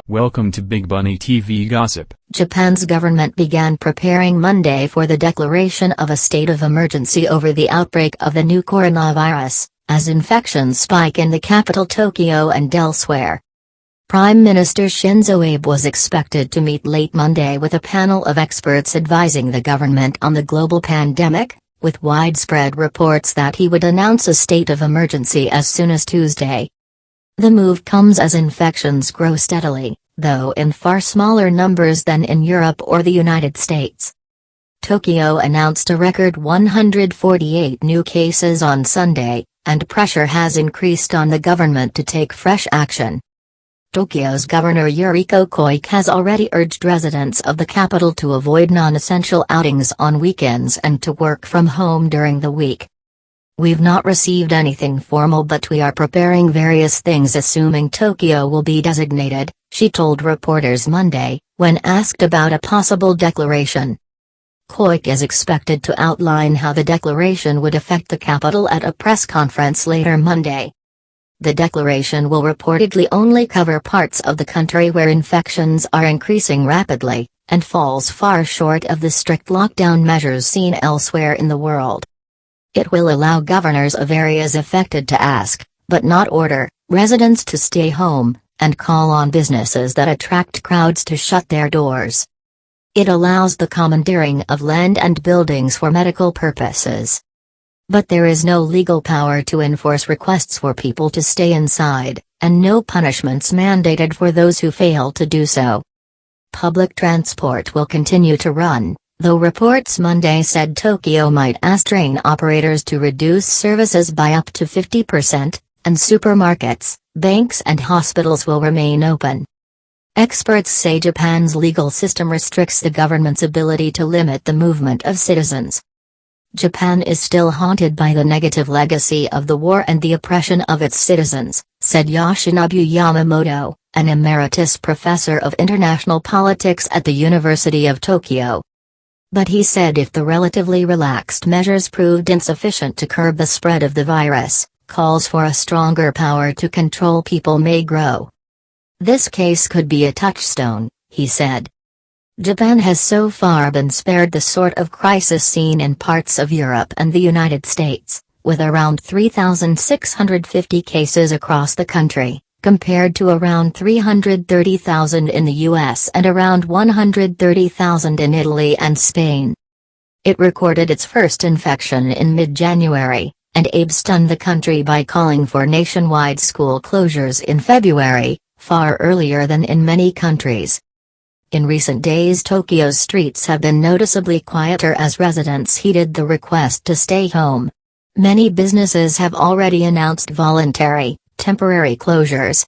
Welcome to Big Bunny TV Gossip. Japan's government began preparing Monday for the declaration of a state of emergency over the outbreak of the new coronavirus, as infections spike in the capital Tokyo and elsewhere. Prime Minister Shinzo Abe was expected to meet late Monday with a panel of experts advising the government on the global pandemic, with widespread reports that he would announce a state of emergency as soon as Tuesday. The move comes as infections grow steadily, though in far smaller numbers than in Europe or the United States. Tokyo announced a record 148 new cases on Sunday, and pressure has increased on the government to take fresh action. Tokyo's Governor Yuriko Koike has already urged residents of the capital to avoid non-essential outings on weekends and to work from home during the week. "We've not received anything formal, but we are preparing various things assuming Tokyo will be designated," she told reporters Monday, when asked about a possible declaration. Koike is expected to outline how the declaration would affect the capital at a press conference later Monday. The declaration will reportedly only cover parts of the country where infections are increasing rapidly, and falls far short of the strict lockdown measures seen elsewhere in the world. It will allow governors of areas affected to ask, but not order, residents to stay home, and call on businesses that attract crowds to shut their doors. It allows the commandeering of land and buildings for medical purposes. But there is no legal power to enforce requests for people to stay inside, and no punishments mandated for those who fail to do so. Public transport will continue to run, though reports Monday said Tokyo might ask train operators to reduce services by up to 50%, and supermarkets, banks and hospitals will remain open. Experts say Japan's legal system restricts the government's ability to limit the movement of citizens. Japan is still haunted by the negative legacy of the war and the oppression of its citizens, said Yoshinobu Yamamoto, an emeritus professor of international politics at the University of Tokyo. But he said if the relatively relaxed measures proved insufficient to curb the spread of the virus, calls for a stronger power to control people may grow. "This case could be a touchstone," he said. Japan has so far been spared the sort of crisis seen in parts of Europe and the United States, with around 3,650 cases across the country, compared to around 330,000 in the US and around 130,000 in Italy and Spain. It recorded its first infection in mid-January, and Abe stunned the country by calling for nationwide school closures in February, far earlier than in many countries. In recent days, Tokyo's streets have been noticeably quieter as residents heeded the request to stay home. Many businesses have already announced voluntary, temporary closures,